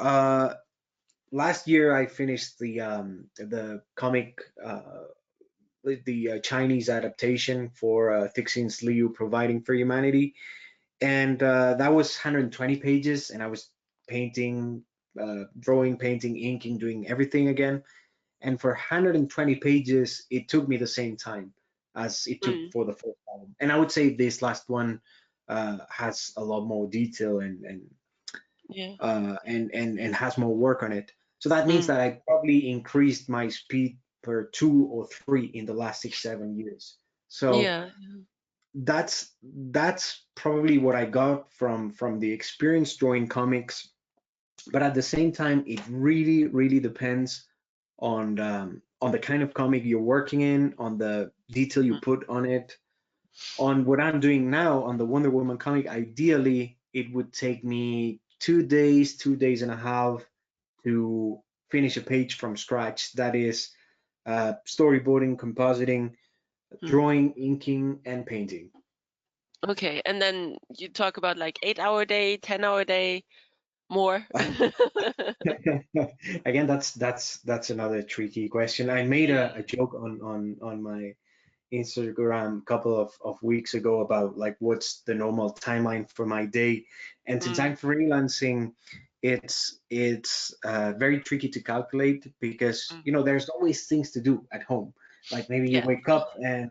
last year, I finished the comic. The Chinese adaptation for Cixin Liu, Providing for Humanity, and that was 120 pages, and I was painting, drawing, painting, inking, doing everything again. And for 120 pages, it took me the same time as it took Mm. for the first album. And I would say this last one has a lot more detail Yeah. and has more work on it. So that means Mm. that I probably increased my speed per 2 or 3 in the last 6 7 years. So Yeah. that's probably what I got from the experience drawing comics. But at the same time, it really depends on the kind of comic you're working in, on the detail you Mm. put on it. On what I'm doing now on the Wonder Woman comic, ideally it would take me 2 days, 2 days and a half to finish a page from scratch. That is storyboarding, compositing, Mm. drawing, inking, and painting. Okay, and then you talk about like 8 hour day, 10 hour day, more. Again, that's another tricky question. I made a joke on my Instagram a couple of weeks ago about like what's the normal timeline for my day. And since I'm Mm. freelancing, it's very tricky to calculate because Mm. there's always things to do at home. Like maybe you Yeah. wake up and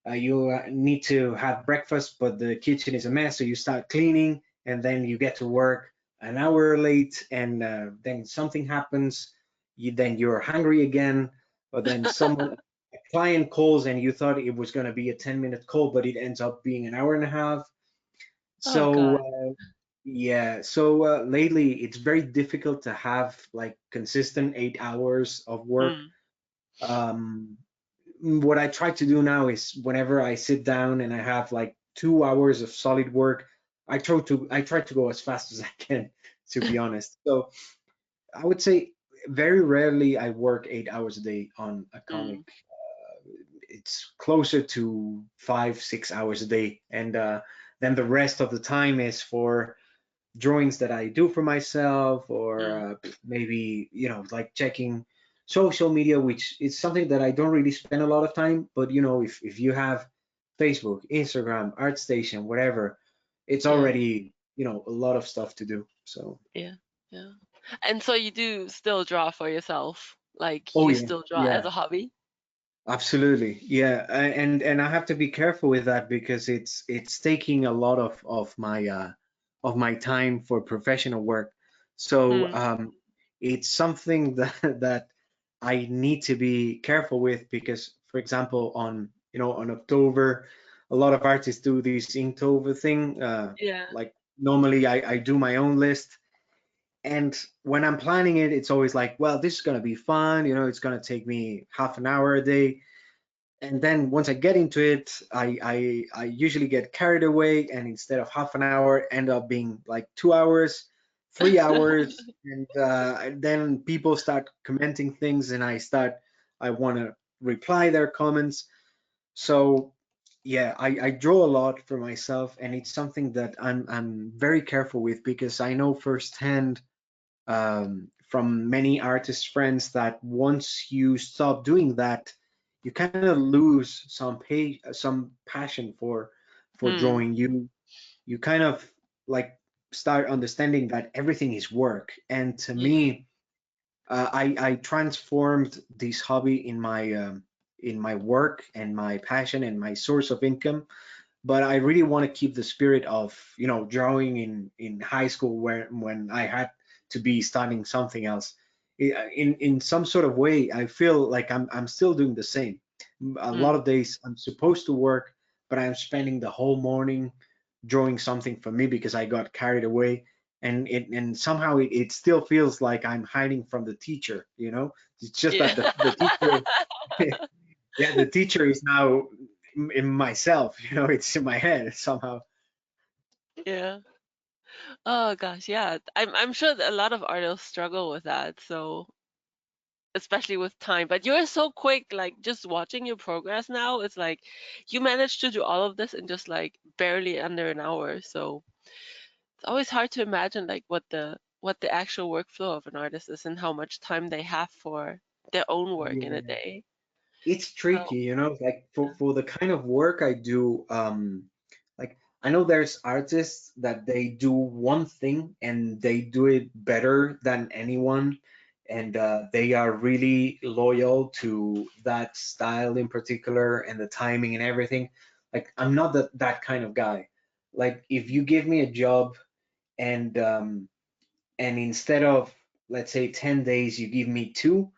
you need to have breakfast, but the kitchen is a mess, so you start cleaning, and then you get to work an hour late, and then something happens. You're hungry again, but then a client calls, and you thought it was going to be a 10-minute call, but it ends up being an hour and a half. Oh So God. Yeah, so lately it's very difficult to have like consistent 8 hours of work. Mm, Um, what I try to do now is whenever I sit down and I have like 2 hours of solid work, I try to go as fast as I can, to be honest. So I would say very rarely I work 8 hours a day on a comic. mm, It's closer to 5, 6 hours a day, and then the rest of the time is for drawings that I do for myself, or mm, maybe like checking social media, which is something that I don't really spend a lot of time. But if you have Facebook, Instagram, ArtStation, whatever, it's yeah, already a lot of stuff to do. So yeah, yeah. And so you do still draw for yourself, like oh you yeah, still draw as yeah. a hobby? Absolutely, yeah, and I have to be careful with that because it's taking a lot of my time for professional work. So Mm, it's something that I need to be careful with because, for example, on October, a lot of artists do this Inktober thing. yeah. Like normally, I do my own list, and when I'm planning it, it's always like, well, this is gonna be fun. It's gonna take me half an hour a day, and then once I get into it, I usually get carried away, and instead of half an hour, end up being like 2 hours, 3 hours, and then people start commenting things, and I want to reply their comments. So yeah, I draw a lot for myself, and it's something that I'm very careful with because I know firsthand from many artist friends that once you stop doing that, you kind of lose some passion for Hmm. drawing. You kind of like start understanding that everything is work. And to Yeah. me, I transformed this hobby in my work and my passion and my source of income, but I really want to keep the spirit of drawing in high school where when I had to be studying something else. In some sort of way, I feel like I'm still doing the same. A lot Mm. of days I'm supposed to work, but I'm spending the whole morning drawing something for me because I got carried away. And somehow it still feels like I'm hiding from the teacher. It's just Yeah. that the teacher yeah, the teacher is now in myself. It's in my head somehow. Yeah. Oh gosh, yeah. I'm sure that a lot of artists struggle with that. So especially with time. But you're so quick, like just watching your progress now, it's like you managed to do all of this in just like barely under an hour. So it's always hard to imagine like what the actual workflow of an artist is and how much time they have for their own work in a Yeah, day. it's So tricky, like for the kind of work I do. Like I know there's artists that they do one thing and they do it better than anyone, and they are really loyal to that style in particular and the timing and everything. Like I'm not that kind of guy. Like if you give me a job and instead of, let's say, 10 days, you give me two,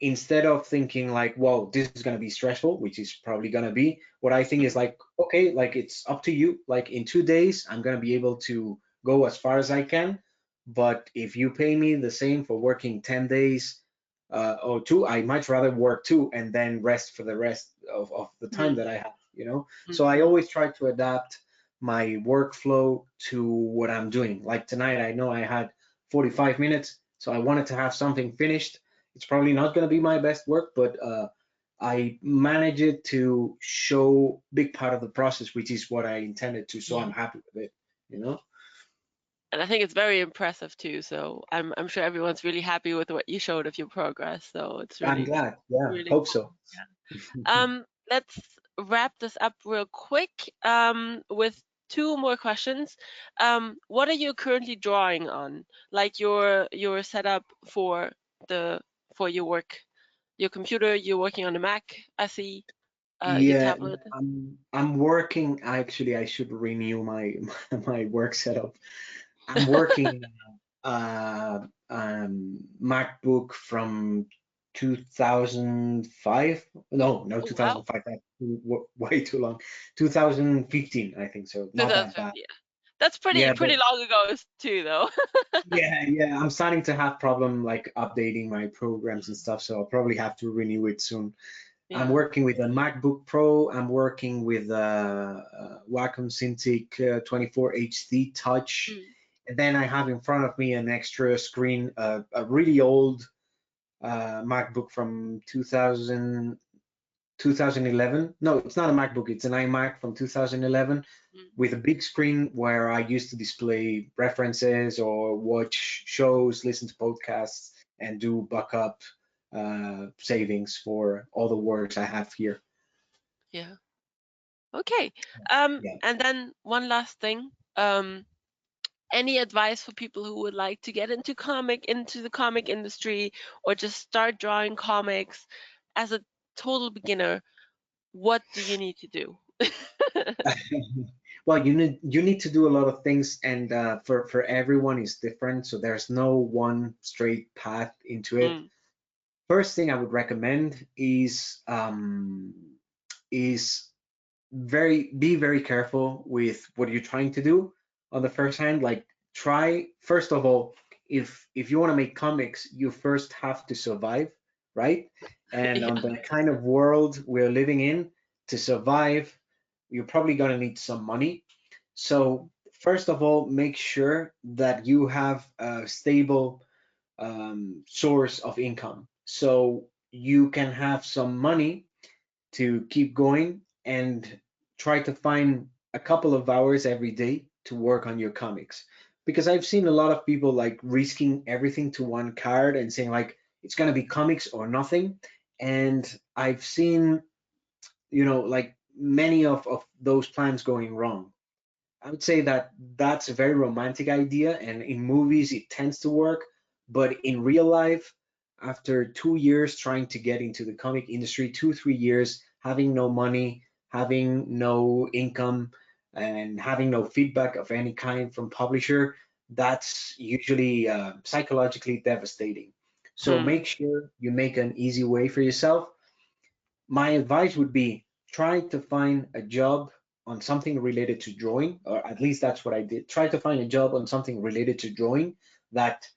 instead of thinking like, whoa, this is going to be stressful, which is probably going to be, what I think is like, okay, like it's up to you. Like in 2 days I'm going to be able to go as far as I can, but if you pay me the same for working 10 days or two, I much rather work two and then rest for the rest of the time mm, that I have. So I mhm. always try to adapt my workflow to what I'm doing. Like tonight, I know I had 45 minutes, so I wanted to have something finished. It's probably not going to be my best work, but I manage it to show big part of the process, which is what I intended to. So I'm Yeah. happy with it. You know, And I think it's very impressive too. So I'm sure everyone's really happy with what you showed of your progress. So it's I'm really, glad. Yeah, really hope cool. so. Let's wrap this up real quick with two more questions. What are you currently drawing on? Like your setup for the for your work, your computer, you're working on a Mac, I see, your Yeah, tablet. I'm working. Actually, I should renew my my work setup. I'm working MacBook from 2005. No, Oh wow. 2005. That's way too long. 2015, I think so. Not that bad. 2050. That's Yeah, but pretty long ago too, though. yeah, I'm starting to have problem like updating my programs and stuff, so I'll probably have to renew it soon. I'm Yeah. working with a MacBook Pro. I'm working with a Wacom Cintiq 24 HD Touch. Mm. And then I have in front of me an extra screen, a really old MacBook from 2011. No, it's not a MacBook, it's an iMac from 2011 Mm. with a big screen where I used to display references or watch shows, listen to podcasts, and do backup savings for all the works I have here. Yeah. Okay. Yeah. And then one last thing. Any advice for people who would like to get into the comic industry, or just start drawing comics as a total beginner? What do you need to do? Well, you need to do a lot of things, and for everyone is different, so there's no one straight path into it. Mm. First thing I would recommend is be very careful with what you're trying to do on the first hand. Like, try first of all, if you want to make comics, you first have to survive, right? And on Yeah. the kind of world we're living in, to survive, you're probably going to need some money. So first of all, make sure that you have a stable source of income, so you can have some money to keep going and try to find a couple of hours every day to work on your comics. Because I've seen a lot of people like risking everything to one card and saying like it's going to be comics or nothing. And I've seen, like many of those plans going wrong. I would say that that's a very romantic idea, and in movies it tends to work, but in real life, after 2 years trying to get into the comic industry, 3 years having no money, having no income, and having no feedback of any kind from publisher, that's usually psychologically devastating. So Hmm. make sure you make an easy way for yourself. My advice would be try to find a job on something related to drawing, or at least that's what I did. Try to find a job on something related to drawing that,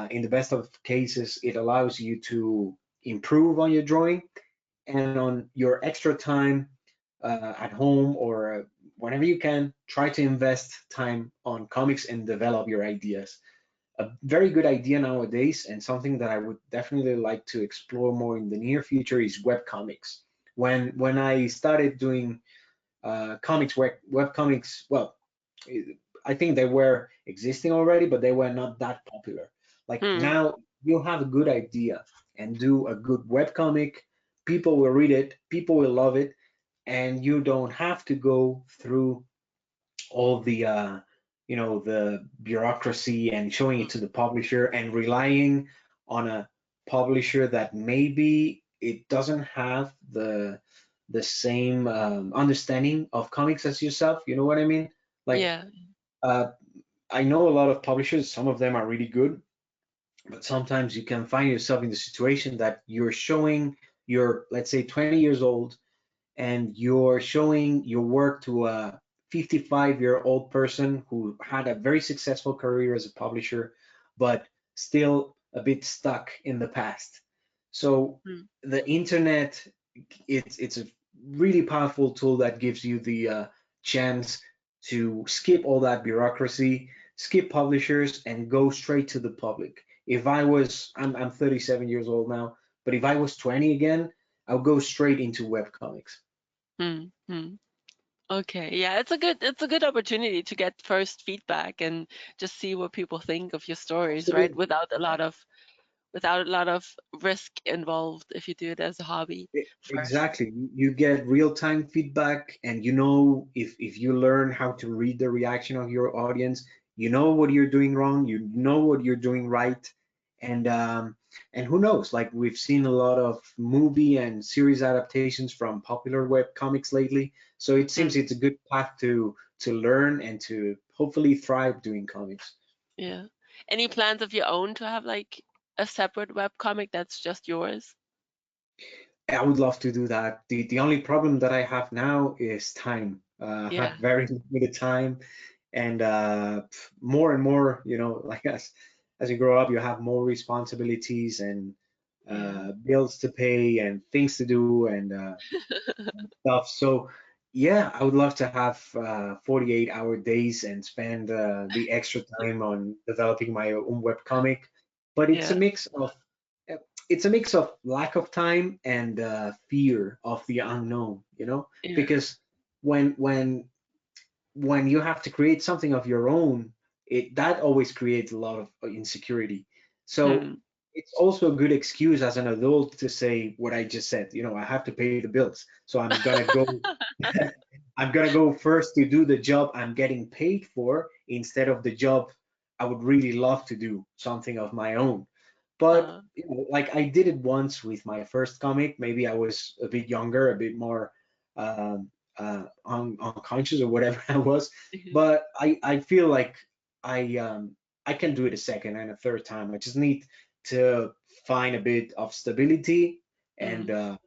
in the best of cases, it allows you to improve on your drawing, and on your extra time at home or whenever you can, try to invest time on comics and develop your ideas. A very good idea nowadays, and something that I would definitely like to explore more in the near future, is web comics. When I started doing web comics, well, I think they were existing already, but they were not that popular. Like Hmm. now, you have a good idea and do a good web comic, people will read it, people will love it, and you don't have to go through all the bureaucracy and showing it to the publisher and relying on a publisher that maybe it doesn't have the same understanding of comics as yourself. You know what I mean? Like, Yeah. uh, I know a lot of publishers, some of them are really good, but sometimes you can find yourself in the situation that you're showing, you're, let's say, 20 years old, and you're showing your work to a 55-year-old person who had a very successful career as a publisher, but still a bit stuck in the past. So Hmm. the internet, it's a really powerful tool that gives you the chance to skip all that bureaucracy, skip publishers, and go straight to the public. If I'm 37 years old now, but if I was 20 again, I'll go straight into web comics. Hmm. Hmm. Okay. Yeah, it's a good opportunity to get first feedback and just see what people think of your stories, right? Absolutely. Without a lot of risk involved if you do it as a hobby first. Exactly. You get real-time feedback, and you know, if you learn how to read the reaction of your audience, you know what you're doing wrong, you know what you're doing right, and who knows? Like, we've seen a lot of movie and series adaptations from popular web comics lately, so it seems Hmm. it's a good path to learn and to hopefully thrive doing comics. Yeah. Any plans of your own to have like a separate web comic that's just yours? I would love to do that. The only problem that I have now is time. I have Yeah. very limited time, and more and more, like as you grow up, you have more responsibilities and Yeah. bills to pay and things to do and stuff. So yeah, I would love to have 48-hour days and spend the extra time on developing my own webcomic. But Yeah. uh, it's a mix of lack of time and fear of the unknown, Yeah. because when when when you have to create something of your own, that always creates a lot of insecurity. So Hmm. it's also a good excuse as an adult to say what I just said. I have to pay the bills, so I'm gonna go first to do the job I'm getting paid for instead of the job I would really love to do, something of my own. But Uh, like I did it once with my first comic. Maybe I was a bit younger, a bit more um, unconscious or whatever I was. But I feel like I can do it a second and a third time. I just need to find a bit of stability and mm, uh,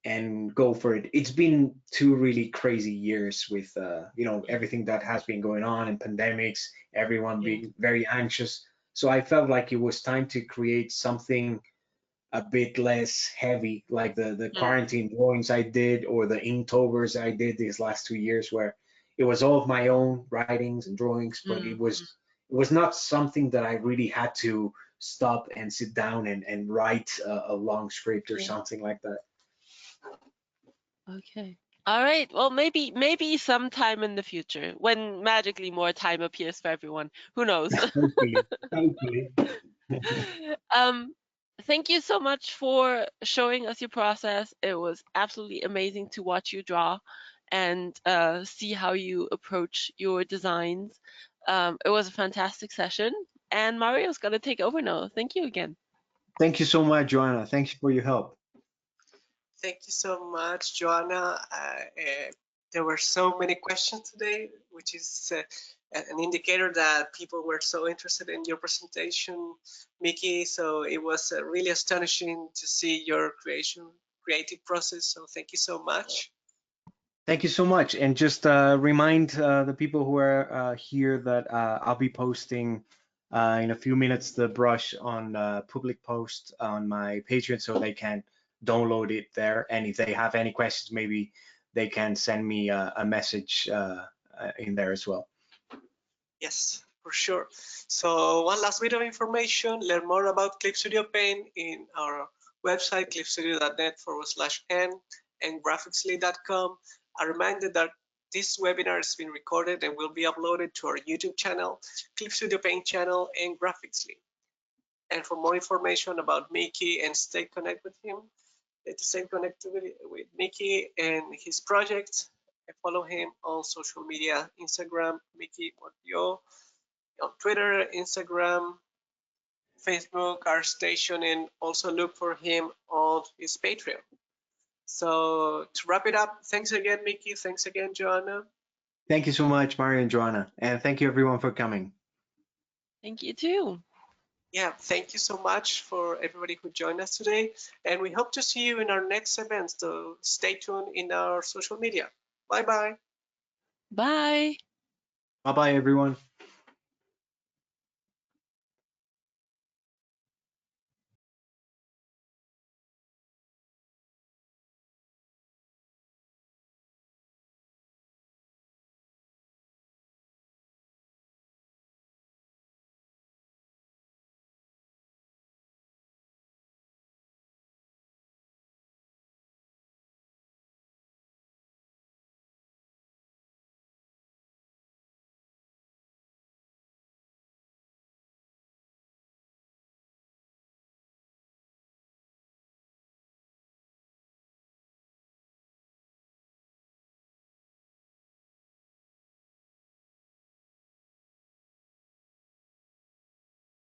and go for it. It's been 2 really crazy years with everything that has been going on and pandemics, everyone yeah. being very anxious. So I felt like it was time to create something a bit less heavy, like the Mm, quarantine drawings I did or the Inktovers I did these last 2 years, where it was all of my own writings and drawings, but mm, it was not something that I really had to stop and sit down and write a long script or yeah. something like that. Okay. All right. Well, maybe sometime in the future when magically more time appears for everyone. Who knows? Hopefully, hopefully. Um, thank you so much for showing us your process. It was absolutely amazing to watch you draw and see how you approach your designs. It was a fantastic session, and Mario's gonna take over now. Thank you again. Thank you so much, Joanna. Thank you for your help. Thank you so much, Joanna. There were so many questions today, which is an indicator that people were so interested in your presentation, Miki. So it was really astonishing to see your creative process. So thank you so much. Thank you so much. And just remind the people who are here that I'll be posting in a few minutes the brush on public post on my Patreon so they can download it there. And if they have any questions, maybe they can send me a message in there as well. Yes, for sure. So one last bit of information, learn more about Clip Studio Paint in our website, clipstudio.net/n and graphicsly.com. A reminder that this webinar has been recorded and will be uploaded to our YouTube channel, Clip Studio Paint channel, and Graphicsly. And for more information about Miki and stay connected with him, to stay connected with Miki and his projects, follow him on social media, Instagram, Miki Montlló, on Twitter, Instagram, Facebook, ArtStation, and also look for him on his Patreon. So to wrap it up, thanks again, Miki. Thanks again, Joanna. Thank you so much, Mario and Joanna. And thank you everyone for coming. Thank you too. Yeah, thank you so much for everybody who joined us today. And we hope to see you in our next events. So stay tuned in our social media. Bye bye. Bye. Bye bye, everyone.